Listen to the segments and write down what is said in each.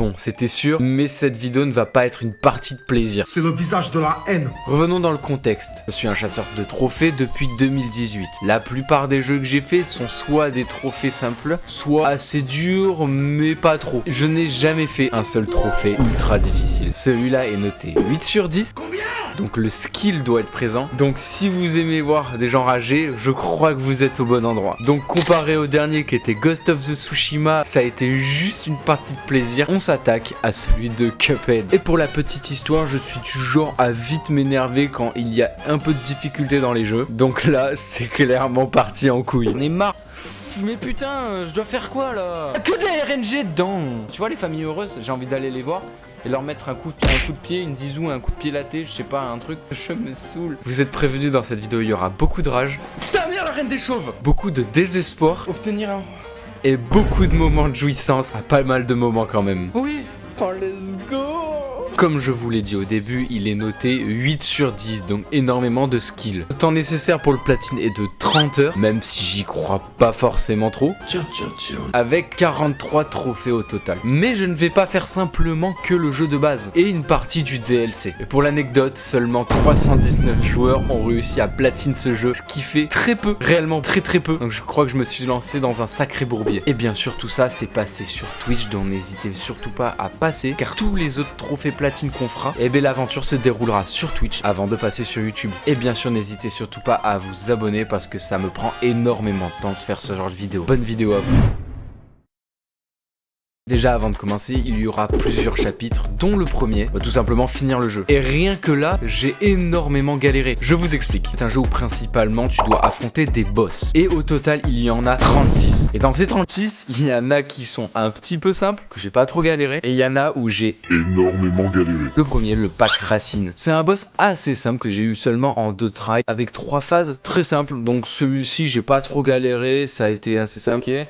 bon, c'était sûr, mais cette vidéo ne va pas être une partie de plaisir. C'est le visage de la haine. Revenons dans le contexte. Je suis un chasseur de trophées depuis 2018. La plupart des jeux que j'ai fait sont soit des trophées simples, soit assez durs, mais pas trop. Je n'ai jamais fait un seul trophée ultra difficile. Celui-là est noté 8 sur 10. Combien ? Donc le skill doit être présent. Donc si vous aimez voir des gens rager, je crois que vous êtes au bon endroit. Donc comparé au dernier qui était Ghost of the Tsushima, ça a été juste une partie de plaisir. On s'attaque à celui de Cuphead. Et pour la petite histoire, je suis du genre à vite m'énerver quand il y a un peu de difficulté dans les jeux. Donc là, c'est clairement parti en couille. On est marre. Mais putain, je dois faire quoi là? Que de la RNG dedans. Tu vois les familles heureuses, j'ai envie d'aller les voir et leur mettre un coup de pied, une zizou, un coup de pied laté, je sais pas, un truc. Je me saoule. Vous êtes prévenus, dans cette vidéo, il y aura beaucoup de rage. Ta mère, la reine des chauves. Beaucoup de désespoir. Obtenir un... Et beaucoup de moments de jouissance. Ah, pas mal de moments quand même. Oui. Oh, let's go. Comme je vous l'ai dit au début, il est noté 8 sur 10, donc énormément de skill. Le temps nécessaire pour le platine est de 30 heures, même si j'y crois pas forcément trop, avec 43 trophées au total. Mais je ne vais pas faire simplement que le jeu de base, et une partie du DLC. Et pour l'anecdote, seulement 319 joueurs ont réussi à platine ce jeu, ce qui fait très peu, réellement très peu. Donc je crois que je me suis lancé dans un sacré bourbier. Et bien sûr, tout ça s'est passé sur Twitch, donc n'hésitez surtout pas à passer, car tous les autres trophées platine qu'on fera, et bien l'aventure se déroulera sur Twitch avant de passer sur YouTube. Et bien sûr, n'hésitez surtout pas à vous abonner parce que ça me prend énormément de temps de faire ce genre de vidéo. Bonne vidéo à vous. Déjà avant de commencer, il y aura plusieurs chapitres, dont le premier, tout simplement finir le jeu. Et rien que là, j'ai énormément galéré. Je vous explique. C'est un jeu où principalement tu dois affronter des boss. Et au total, il y en a 36. Et dans ces 36, il y en a qui sont un petit peu simples, que j'ai pas trop galéré. Et il y en a où j'ai énormément galéré. Le premier, le pack racine. C'est un boss assez simple que j'ai eu seulement en 2 tries, avec 3 phases très simples. Donc celui-ci, j'ai pas trop galéré, ça a été assez simple. Ok.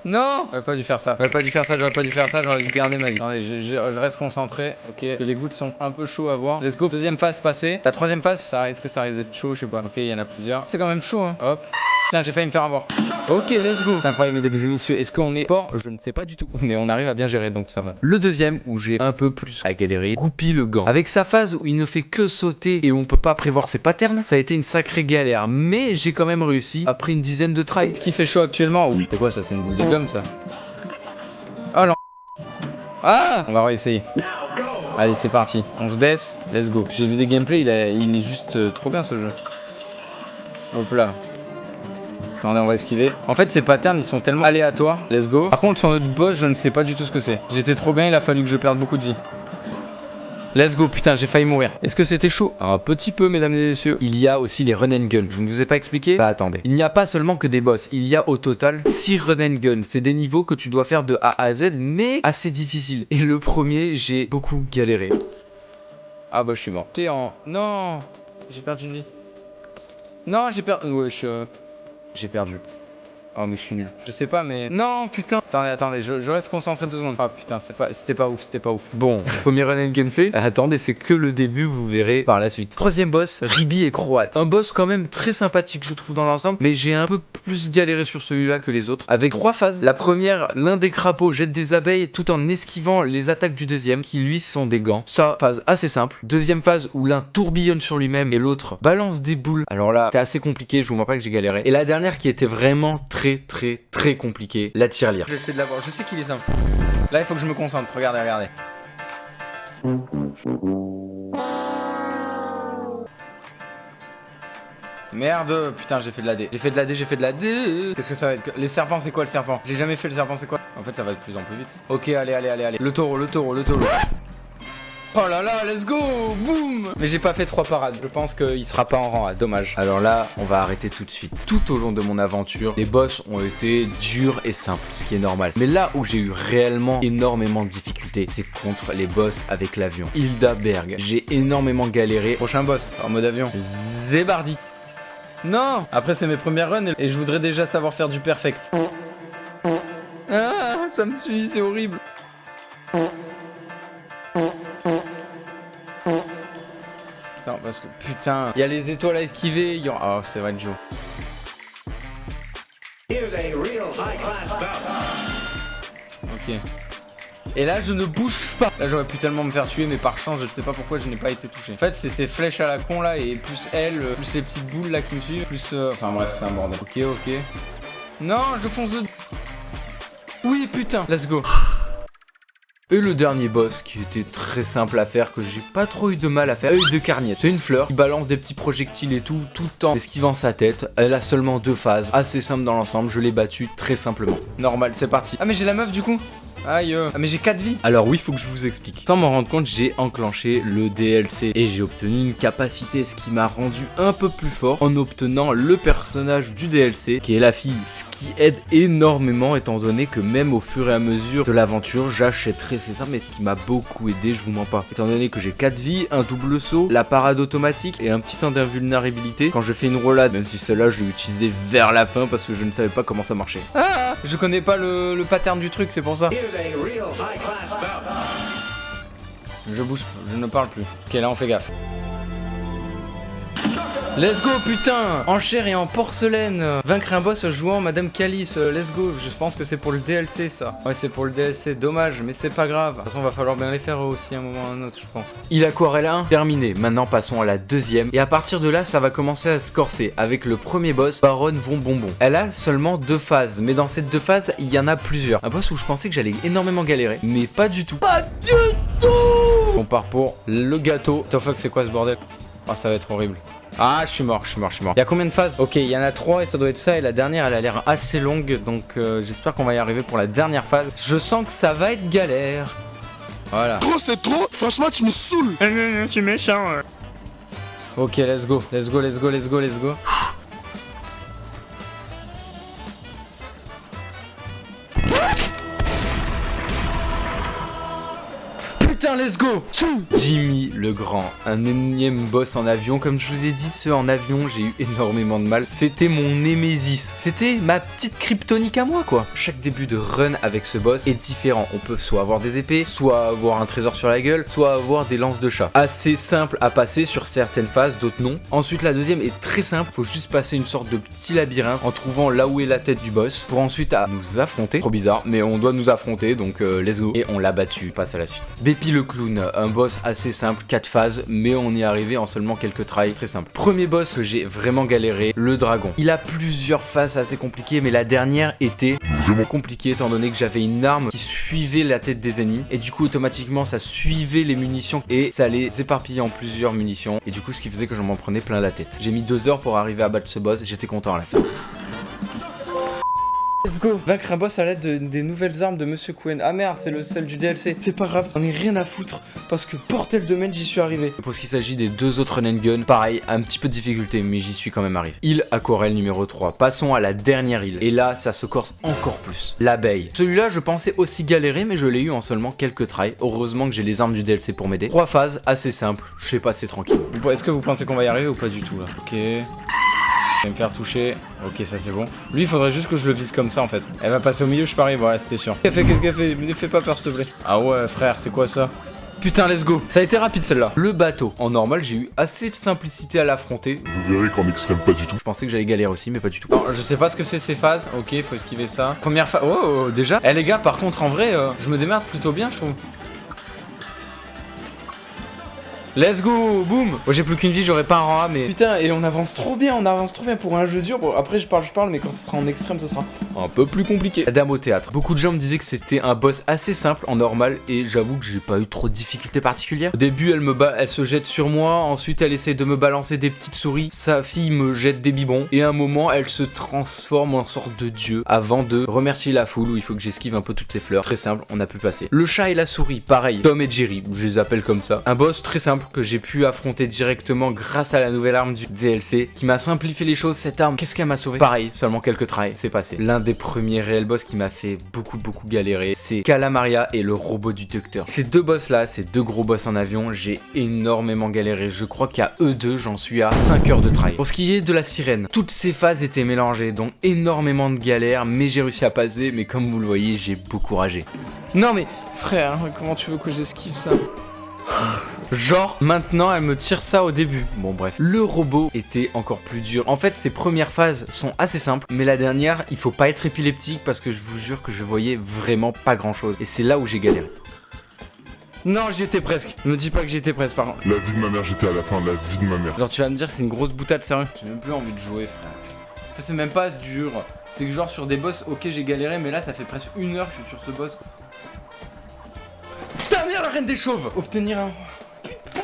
Non, j'aurais pas dû faire ça. J'aurais pas dû faire ça, j'aurais dû garder ma vie. Attendez, je reste concentré. Ok, les gouttes sont un peu chauds à voir. Let's go. Deuxième phase passée. La troisième phase, est-ce que ça risque d'être chaud? Je sais pas. Ok, il y en a plusieurs. C'est quand même chaud, hein. Hop. Putain, j'ai failli me faire avoir. Ok, let's go. C'est incroyable, mesdames et messieurs. Est-ce qu'on est fort? Je ne sais pas du tout. Mais on arrive à bien gérer, donc ça va. Le deuxième, où j'ai un peu plus à galérer, Groupie le gant. Avec sa phase où il ne fait que sauter et on peut pas prévoir ses patterns, ça a été une sacrée galère. Mais j'ai quand même réussi après une dizaine de tries. Ce qui fait chaud actuellement, oui. C'est quoi ça? C'est une boule de gomme, ça? Oh non. Ah, on va réessayer. Allez, c'est parti. On se baisse. Let's go. J'ai vu des gameplays, il est juste trop bien ce jeu. Hop là. Attendez, on va esquiver. En fait, ces patterns, ils sont tellement aléatoires. Let's go. Par contre, sur notre boss, je ne sais pas du tout ce que c'est. J'étais trop bien, il a fallu que je perde beaucoup de vie. Let's go, putain, j'ai failli mourir. Est-ce que c'était chaud? Un petit peu, mesdames et messieurs. Il y a aussi les run and gun. Je ne vous ai pas expliqué? Bah attendez. Il n'y a pas seulement que des boss. Il y a au total 6 run and gun. C'est des niveaux que tu dois faire de A à Z, mais assez difficiles. Et le premier, j'ai beaucoup galéré. Ah bah je suis mort. T'es en... Non, j'ai perdu une vie. Non, j'ai perdu... Ouais, j'ai perdu. Oh mais je suis nul. Je sais pas mais... Non putain. Attendez, je reste concentré 2 secondes. Ah putain, c'était pas ouf. Bon, premier run and gun fait. Attendez, c'est que le début, vous verrez par la suite. Troisième boss, Ribi et Croate. Un boss quand même très sympathique je trouve dans l'ensemble. Mais j'ai un peu plus galéré sur celui-là que les autres. Avec 3 phases. La première, l'un des crapauds jette des abeilles tout en esquivant les attaques du deuxième, qui lui sont des gants. Ça, phase assez simple. Deuxième phase où l'un tourbillonne sur lui-même et l'autre balance des boules. Alors là, c'est assez compliqué, je vous mens pas que j'ai galéré. Et la dernière qui était vraiment très compliqué, la tirelire. Je vais essayer de l'avoir, je sais qu'il est simple. Là il faut que je me concentre, regardez. Merde, putain j'ai fait de la D. Qu'est-ce que ça va être? Les serpents c'est quoi le serpent? J'ai jamais fait le serpent c'est quoi? En fait ça va de plus en plus vite. Ok allez. Le taureau. Oh là là, let's go, boum. Mais j'ai pas fait 3 parades, je pense qu'il sera pas en rang, ah, dommage. Alors là, on va arrêter tout de suite. Tout au long de mon aventure, les boss ont été durs et simples, ce qui est normal. Mais là où j'ai eu réellement énormément de difficultés, c'est contre les boss avec l'avion. Hildaberg, j'ai énormément galéré. Prochain boss, en mode avion. Zébardi. Non. Après c'est mes premières runs et je voudrais déjà savoir faire du perfect. Ah, ça me suit, c'est horrible. Non, parce que putain, il y a les étoiles à esquiver. Oh, c'est vrai, Joe. Ok. Et là je ne bouge pas. Là j'aurais pu tellement me faire tuer mais par chance je ne sais pas pourquoi je n'ai pas été touché. En fait c'est ces flèches à la con là et plus elle, plus les petites boules là qui me suivent, plus enfin bref c'est un bordel. Ok. Non je fonce de... Oui putain, let's go. Et le dernier boss qui était très simple à faire, que j'ai pas trop eu de mal à faire, œil de Carniette. C'est une fleur qui balance des petits projectiles et tout le temps esquivant sa tête. Elle a seulement 2 phases, assez simple dans l'ensemble, je l'ai battue très simplement. Normal, c'est parti. Ah mais j'ai la meuf du coup. Aïe, ah mais j'ai 4 vies. Alors oui, faut que je vous explique. Sans m'en rendre compte, j'ai enclenché le DLC et j'ai obtenu une capacité, ce qui m'a rendu un peu plus fort en obtenant le personnage du DLC, qui est la fille. Ce qui aide énormément étant donné que même au fur et à mesure de l'aventure, j'achèterai, c'est ça, mais ce qui m'a beaucoup aidé, je vous mens pas. Étant donné que j'ai 4 vies, un double saut, la parade automatique et un petit temps d'invulnérabilité, quand je fais une roulade, même si celle-là je l'ai utilisée vers la fin parce que je ne savais pas comment ça marchait. Ah, je connais pas le pattern du truc, c'est pour ça. Je bouge, je ne parle plus. Ok, là on fait gaffe. Let's go putain. En chair et en porcelaine. Vaincre un boss jouant Madame Calice. Let's go. Je pense que c'est pour le DLC ça. Ouais c'est pour le DLC. Dommage mais c'est pas grave. De toute façon va falloir bien les faire aussi à un moment ou à un autre je pense. Il aquarelle 1 terminé. Maintenant passons à la deuxième. Et à partir de là ça va commencer à se corser. Avec le premier boss, Baronne Von Bonbon. Elle a seulement 2 phases. Mais dans ces 2 phases il y en a plusieurs. Un boss où je pensais que j'allais énormément galérer. Mais pas du tout. Pas du tout. On part pour le gâteau. What the fuck c'est quoi ce bordel? Oh ça va être horrible. Ah, je suis mort. Il y a combien de phases? Ok, il y en a 3 et ça doit être ça. Et la dernière, elle a l'air assez longue. Donc, j'espère qu'on va y arriver pour la dernière phase. Je sens que ça va être galère. Voilà. Trop, c'est trop. Franchement, tu me saoules. Je suis méchant. Ok, let's go. Putain, let's go. Jimmy le Grand, un énième boss en avion. Comme je vous ai dit, ceux en avion, j'ai eu énormément de mal. C'était mon némésis. C'était ma petite kryptonique à moi, quoi. Chaque début de run avec ce boss est différent. On peut soit avoir des épées, soit avoir un trésor sur la gueule, soit avoir des lances de chat. Assez simple à passer sur certaines phases, d'autres non. Ensuite, la deuxième est très simple. Faut juste passer une sorte de petit labyrinthe en trouvant là où est la tête du boss pour ensuite nous affronter. Trop bizarre, mais on doit nous affronter, donc let's go. Et on l'a battu. Passe à la suite. Bépi le clown, un boss assez simple, 4 phases, mais on y est arrivé en seulement quelques tries, très simple. Premier boss que j'ai vraiment galéré, le dragon. Il a plusieurs phases assez compliquées, mais la dernière était vraiment compliquée étant donné que j'avais une arme qui suivait la tête des ennemis, et du coup automatiquement ça suivait les munitions, et ça les éparpillait en plusieurs munitions, et du coup ce qui faisait que j'en m'en prenais plein la tête. J'ai mis 2 heures pour arriver à battre ce boss, j'étais content à la fin. Let's go. Vaincre un boss à l'aide des nouvelles armes de Monsieur Quen. Ah merde, c'est celle du DLC. C'est pas grave, j'en ai rien à foutre parce que portel de main, j'y suis arrivé. Pour ce qui s'agit des 2 autres run and gun, pareil, un petit peu de difficulté, mais j'y suis quand même arrivé. Île aquarelle numéro 3. Passons à la dernière île. Et là, ça se corse encore plus. L'abeille. Celui-là, je pensais aussi galérer, mais je l'ai eu en seulement quelques tries. Heureusement que j'ai les armes du DLC pour m'aider. 3 phases, assez simples. Je sais pas, c'est tranquille. Est-ce que vous pensez qu'on va y arriver ou pas du tout là? Ok. Je vais me faire toucher. Ok, ça c'est bon. Lui, il faudrait juste que je le vise comme ça en fait. Elle va passer au milieu, je parie. Voilà, c'était sûr. Qu'est-ce qu'elle fait? Ne fais pas peur, s'il te plaît. Ah ouais, frère, c'est quoi ça? Putain, let's go. Ça a été rapide celle-là. Le bateau. En normal, j'ai eu assez de simplicité à l'affronter. Vous verrez qu'en extrême, pas du tout. Je pensais que j'allais galérer aussi, mais pas du tout. Alors, je sais pas ce que c'est ces phases. Ok, faut esquiver ça. Première phase. Oh, déjà. Eh les gars, par contre, en vrai, je me démerde plutôt bien, je trouve. Let's go, boum. Moi j'ai plus qu'une vie, j'aurais pas un rang A, mais putain, et on avance trop bien pour un jeu dur. Bon, après je parle, mais quand ce sera en extrême, ce sera un peu plus compliqué. La Dame au théâtre. Beaucoup de gens me disaient que c'était un boss assez simple en normal, et j'avoue que j'ai pas eu trop de difficultés particulières. Au début, elle se jette sur moi, ensuite elle essaie de me balancer des petites souris, sa fille me jette des biberons, et à un moment, elle se transforme en sorte de dieu avant de remercier la foule où il faut que j'esquive un peu toutes ces fleurs. Très simple, on a pu passer. Le chat et la souris, pareil. Tom et Jerry, je les appelle comme ça. Un boss très simple que j'ai pu affronter directement grâce à la nouvelle arme du DLC qui m'a simplifié les choses. Cette arme, qu'est-ce qu'elle m'a sauvé? Pareil, seulement quelques tries, c'est passé. L'un des premiers réels boss qui m'a fait beaucoup galérer, c'est Calamaria et le robot du docteur. Ces 2 boss là, ces 2 gros boss en avion, j'ai énormément galéré. Je crois qu'à eux 2, j'en suis à 5 heures de try. Pour ce qui est de la sirène, toutes ces phases étaient mélangées, donc énormément de galères, mais j'ai réussi à passer, mais comme vous le voyez, j'ai beaucoup ragé. Non mais, frère, comment tu veux que j'esquive ça? Genre, maintenant, elle me tire ça au début. Bon, bref. Le robot était encore plus dur. En fait, ses premières phases sont assez simples, mais la dernière, il faut pas être épileptique parce que je vous jure que je voyais vraiment pas grand chose. Et c'est là où j'ai galéré. Non, j'y étais presque. Ne me dis pas que j'y étais presque, par contre. La vie de ma mère, j'étais à la fin, la vie de ma mère. Genre, tu vas me dire, c'est une grosse boutade, sérieux. J'ai même plus envie de jouer, frère. Enfin, c'est même pas dur. C'est que genre, sur des boss, ok, j'ai galéré, mais là, ça fait presque 1 heure que je suis sur ce boss, quoi. Ta mère, la reine des chauves! Obtenir un... Putain,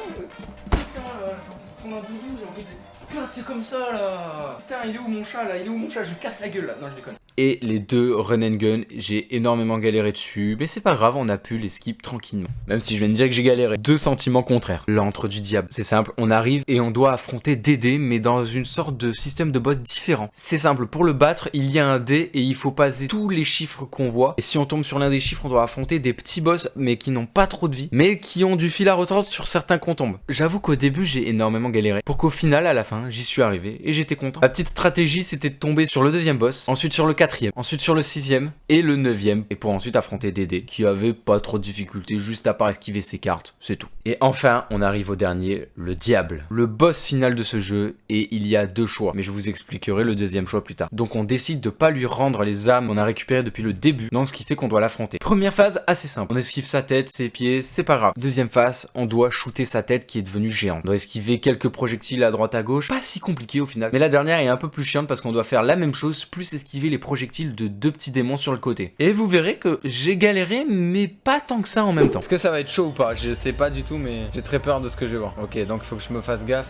là, j'ai envie de prendre un doudou, j'ai envie de éclater comme ça, là. Putain, il est où mon chat, là? Il est où mon chat? Je lui casse la gueule, là. Non, je déconne. Et les deux run and gun, j'ai énormément galéré dessus, mais c'est pas grave, on a pu les skip tranquillement. Même si je viens de dire que j'ai galéré. Deux sentiments contraires. L'antre du diable. C'est simple, on arrive et on doit affronter Dédé, mais dans une sorte de système de boss différent. C'est simple, pour le battre, il y a un dé et il faut passer tous les chiffres qu'on voit. Et si on tombe sur l'un des chiffres, on doit affronter des petits boss, mais qui n'ont pas trop de vie, mais qui ont du fil à retordre sur certains qu'on tombe. J'avoue qu'au début, j'ai énormément galéré, pour qu'au final, à la fin, j'y suis arrivé et j'étais content. Ma petite stratégie, c'était de tomber sur le deuxième boss, ensuite sur le quatrième, ensuite sur le 6ème et le 9ème, et pour ensuite affronter Dédé, qui avait pas trop de difficultés, juste à part esquiver ses cartes, c'est tout. Et enfin, on arrive au dernier, le diable, le boss final de ce jeu, et il y a deux choix, mais je vous expliquerai le deuxième choix plus tard. Donc on décide de pas lui rendre les âmes qu'on a récupérées depuis le début, donc ce qui fait qu'on doit l'affronter. Première phase, assez simple, on esquive sa tête, ses pieds, c'est pas grave. Deuxième phase, on doit shooter sa tête qui est devenue géante. On doit esquiver quelques projectiles à droite à gauche, pas si compliqué au final, mais la dernière est un peu plus chiante parce qu'on doit faire la même chose, plus esquiver les projectiles de deux petits démons sur le côté. Et vous verrez que j'ai galéré, mais pas tant que ça en même temps. Est-ce que ça va être chaud ou pas? Je sais pas du tout, mais j'ai très peur de ce que je vais voir. Ok, donc il faut que je me fasse gaffe.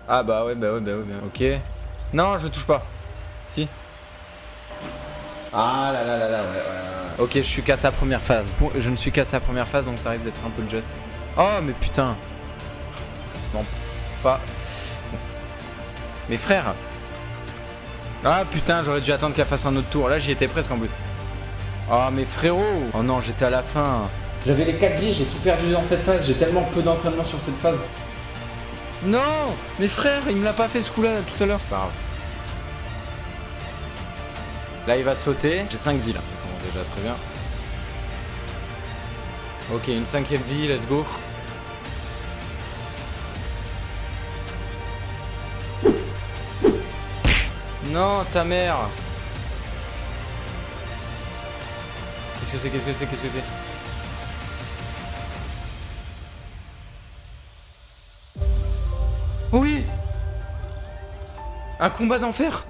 Ah bah ouais, ok. Non, je touche pas. Si. Ah là là là là, ouais. Ok, je suis qu'à sa première phase. Je ne suis qu'à sa première phase, donc ça risque d'être un peu juste. Oh, mais putain. Non, pas. Mais frère. Ah putain, j'aurais dû attendre qu'elle fasse un autre tour. Là, j'y étais presque en plus. Oh, mais frérot. Oh non, j'étais à la fin. J'avais les 4 vies, j'ai tout perdu dans cette phase. J'ai tellement peu d'entraînement sur cette phase. Non, mais frère, il me l'a pas fait ce coup-là tout à l'heure. Pas grave. Là, il va sauter. J'ai 5 vies là. Ça commence déjà très bien. Ok, une 5ème vie, let's go. Non, ta mère. Qu'est-ce que c'est? Oui. Un combat d'enfer.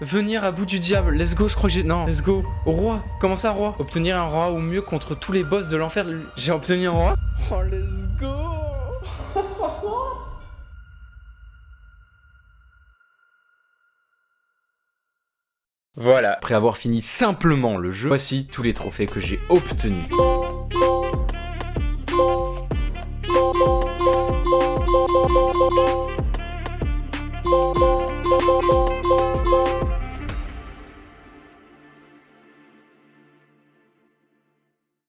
Venir à bout du diable. Let's go, je crois que j'ai... Non, let's go. Roi. Comment ça, roi? Obtenir un roi ou mieux contre tous les boss de l'enfer. J'ai obtenu un roi. Oh, let's go. Voilà, après avoir fini simplement le jeu, voici tous les trophées que j'ai obtenus.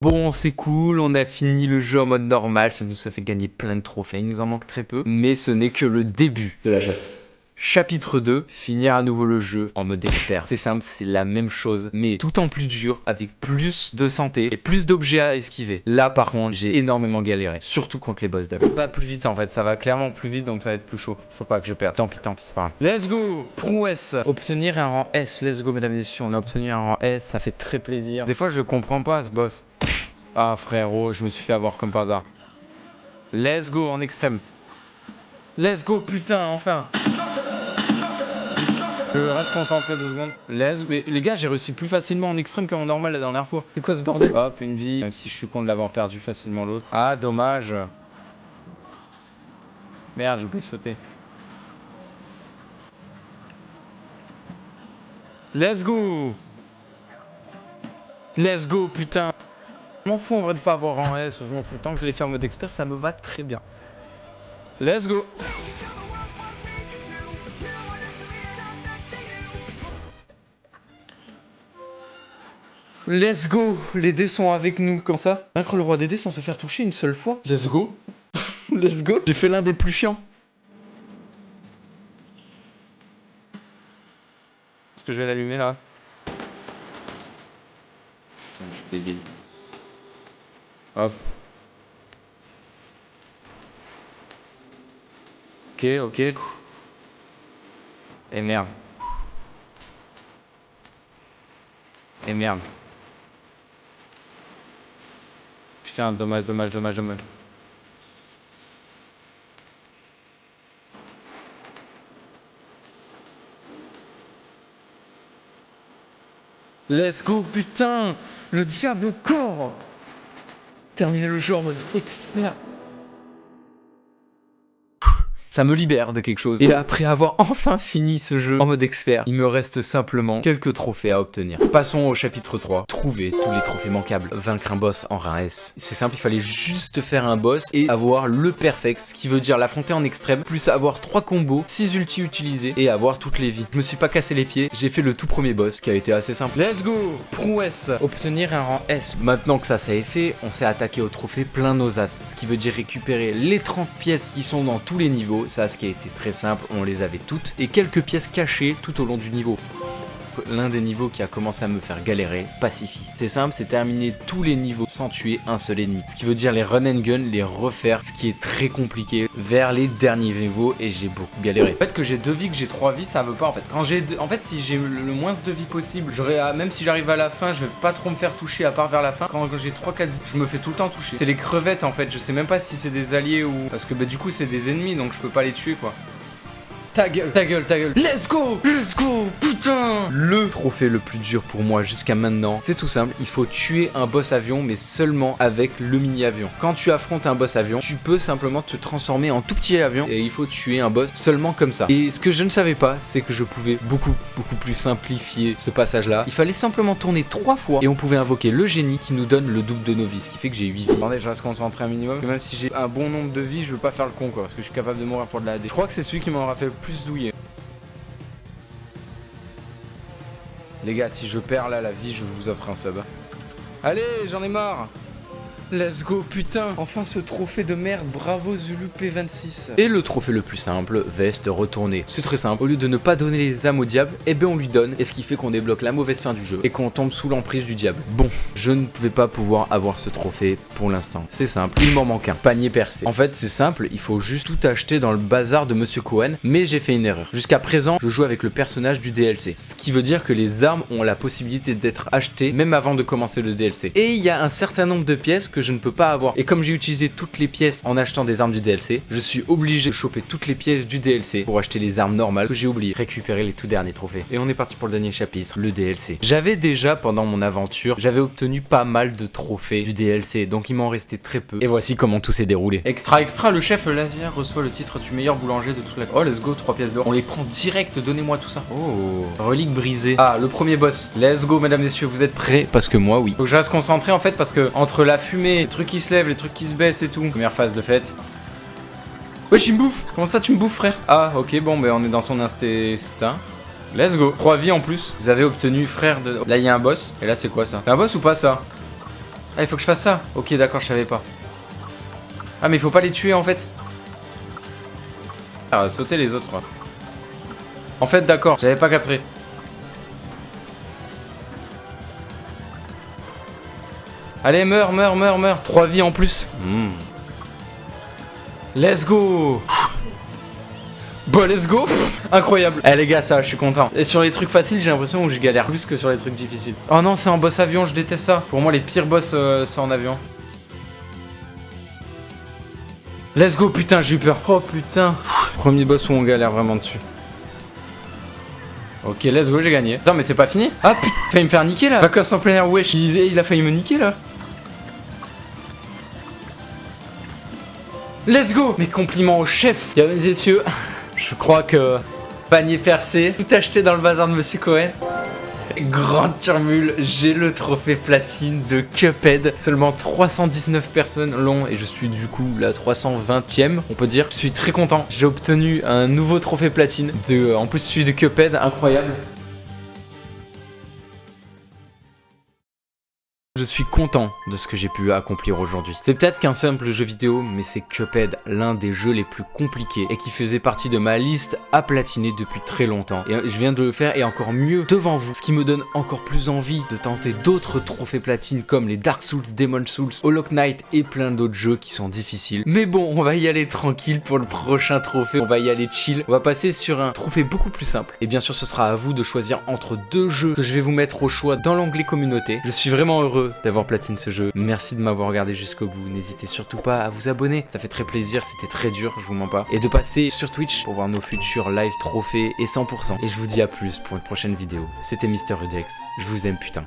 Bon, c'est cool, on a fini le jeu en mode normal, ça nous a fait gagner plein de trophées, il nous en manque très peu, mais ce n'est que le début de la chasse. Chapitre 2, finir à nouveau le jeu en mode expert. C'est simple, c'est la même chose, mais tout en plus dur, avec plus de santé et plus d'objets à esquiver. Là, par contre, j'ai énormément galéré, surtout contre les boss d'âme. Pas plus vite en fait, ça va clairement plus vite, donc ça va être plus chaud. Faut pas que je perde. Tant pis, c'est pas grave. Let's go! Prouesse! Obtenir un rang S, let's go mesdames et messieurs, on a obtenu un rang S, ça fait très plaisir. Des fois, je comprends pas ce boss. Ah frérot, je me suis fait avoir comme par hasard. Let's go en extrême. Let's go, putain, enfin! Je reste concentré 2 secondes. Mais les gars, j'ai réussi plus facilement en extrême qu'en normal la dernière fois. C'est quoi ce bordel? Hop, une vie. Même si je suis con de l'avoir perdu facilement l'autre. Ah, dommage. Merde, j'ai oublié de sauter. Let's go! Let's go, putain! Je m'en fous en vrai de pas avoir en S, je m'en fous. Tant que je l'ai fait en mode expert, ça me va très bien. Let's go! Let's go! Les dés sont avec nous, comme ça. Vaincre le roi des dés sans se faire toucher une seule fois. Let's go! Let's go! J'ai fait l'un des plus chiants. Est-ce que je vais l'allumer là? Putain, je suis débile. Hop. Ok, ok. Et merde. Et merde. Putain, dommage, dommage, dommage, dommage. Let's go, putain! Le diable corps! Terminer le jeu en mode expert. Ça me libère de quelque chose. Et après avoir enfin fini ce jeu en mode expert, il me reste simplement quelques trophées à obtenir. Passons au chapitre 3. Trouver tous les trophées manquables. Vaincre un boss en rang S. C'est simple, il fallait juste faire un boss et avoir le perfect. Ce qui veut dire l'affronter en extrême, plus avoir 3 combos, 6 ultis utilisés et avoir toutes les vies. Je me suis pas cassé les pieds, j'ai fait le tout premier boss qui a été assez simple. Let's go! Prouesse! Obtenir un rang S. Maintenant que ça est fait, on s'est attaqué au trophée plein nos as. Ce qui veut dire récupérer les 30 pièces qui sont dans tous les niveaux. Ça, ce qui a été très simple, on les avait toutes, et quelques pièces cachées tout au long du niveau. L'un des niveaux qui a commencé à me faire galérer, pacifiste. C'est simple, c'est terminer tous les niveaux sans tuer un seul ennemi. Ce qui veut dire les run and gun, les refaire, ce qui est très compliqué vers les derniers niveaux, et j'ai beaucoup galéré. Le fait que j'ai 2 vies, que j'ai 3 vies, ça veut pas en fait. Quand j'ai en fait, si j'ai le moins de vies possible, même si j'arrive à la fin, je vais pas trop me faire toucher à part vers la fin. Quand j'ai 3-4 vies, je me fais tout le temps toucher. C'est les crevettes en fait, je sais même pas si c'est des alliés ou... Parce que bah, du coup c'est des ennemis, donc je peux pas les tuer quoi. Ta gueule, ta gueule, ta gueule. Let's go, putain. Le trophée le plus dur pour moi jusqu'à maintenant, c'est tout simple, il faut tuer un boss avion, mais seulement avec le mini avion. Quand tu affrontes un boss avion, tu peux simplement te transformer en tout petit avion et il faut tuer un boss seulement comme ça. Et ce que je ne savais pas, c'est que je pouvais beaucoup plus simplifier ce passage-là. Il fallait simplement tourner 3 fois et on pouvait invoquer le génie qui nous donne le double de nos vies, ce qui fait que j'ai 8 vies. Attendez, je reste concentré un minimum, que même si j'ai un bon nombre de vies, je veux pas faire le con quoi, parce que je suis capable de mourir pour de la AD. Je crois que c'est celui qui m'en aura fait plus douiller. Les gars, si je perds là la vie, je vous offre un sub. Allez, j'en ai marre. Let's go, putain. Enfin ce trophée de merde, bravo Zulu P26. Et le trophée le plus simple, veste retournée. C'est très simple, au lieu de ne pas donner les âmes au diable, eh ben on lui donne, et ce qui fait qu'on débloque la mauvaise fin du jeu, et qu'on tombe sous l'emprise du diable. Bon, je ne vais pas pouvoir avoir ce trophée pour l'instant. C'est simple, il m'en manque un, panier percé. En fait c'est simple, il faut juste tout acheter dans le bazar de Monsieur Cohen, mais j'ai fait une erreur. Jusqu'à présent, je joue avec le personnage du DLC. Ce qui veut dire que les armes ont la possibilité d'être achetées, même avant de commencer le DLC. Et il y a un certain nombre de pièces que je ne peux pas avoir. Et comme j'ai utilisé toutes les pièces en achetant des armes du DLC, je suis obligé de choper toutes les pièces du DLC pour acheter les armes normales que j'ai oublié. Récupérer les tout derniers trophées. Et on est parti pour le dernier chapitre, le DLC. J'avais déjà, pendant mon aventure, j'avais obtenu pas mal de trophées du DLC, donc il m'en restait très peu. Et voici comment tout s'est déroulé. Extra, le chef Lazier reçoit le titre du meilleur boulanger de toute la... Oh, let's go, 3 pièces d'or. On les prend direct, donnez-moi tout ça. Oh, relique brisée. Ah, le premier boss. Let's go, mesdames, messieurs, vous êtes prêts? Parce que moi, oui. Faut que je reste concentré en fait, parce que entre la fumée, les trucs qui se lèvent, les trucs qui se baissent et tout. Première phase de fête. Wesh, il me bouffe. Comment ça, tu me bouffes, frère? Ah, ok, bon, ben on est dans son instinct. Let's go. 3 vies en plus. Vous avez obtenu, frère de... Là, il y a un boss. Et là, c'est quoi ça? C'est un boss ou pas ça? Ah, il faut que je fasse ça. Ok, d'accord, je savais pas. Ah, mais il faut pas les tuer en fait. Ah, sauter les autres. En fait, d'accord, j'avais pas capté. Allez, meurs. 3 vies en plus. Let's go. Bon, let's go. Incroyable. Eh les gars, ça, je suis content. Et sur les trucs faciles, j'ai l'impression que je galère plus que sur les trucs difficiles. Oh non, c'est en boss avion, je déteste ça. Pour moi, les pires boss, c'est en avion. Let's go, putain, j'ai eu peur. Oh putain. Premier boss où on galère vraiment dessus. Ok, let's go, j'ai gagné. Attends, mais c'est pas fini? Ah putain, il a failli me faire niquer là. Vacances en plein air, wesh. Il a failli me niquer là. Let's go. Mes compliments au chef. Mesdames et messieurs, je crois que panier percé, tout acheté dans le bazar de Monsieur Cohen. Grande turbule, j'ai le trophée platine de Cuphead. Seulement 319 personnes l'ont et je suis du coup la 320e, on peut dire. Je suis très content. J'ai obtenu un nouveau trophée platine, en plus celui de Cuphead, incroyable. je suis content de ce que j'ai pu accomplir aujourd'hui. C'est peut-être qu'un simple jeu vidéo, mais c'est Cuphead, l'un des jeux les plus compliqués et qui faisait partie de ma liste à platiner depuis très longtemps. Et je viens de le faire et encore mieux devant vous, ce qui me donne encore plus envie de tenter d'autres trophées platine comme les Dark Souls, Demon Souls, Hollow Knight et plein d'autres jeux qui sont difficiles. Mais bon, on va y aller tranquille pour le prochain trophée, on va y aller chill. On va passer sur un trophée beaucoup plus simple. Et bien sûr, ce sera à vous de choisir entre deux jeux que je vais vous mettre au choix dans l'onglet communauté. Je suis vraiment heureux d'avoir platine ce jeu. Merci de m'avoir regardé jusqu'au bout. N'hésitez surtout pas à vous abonner, ça fait très plaisir, c'était très dur, je vous mens pas. Et de passer sur Twitch pour voir nos futurs live trophées et 100%. Et je vous dis à plus pour une prochaine vidéo. C'était Mister Rudex, je vous aime putain.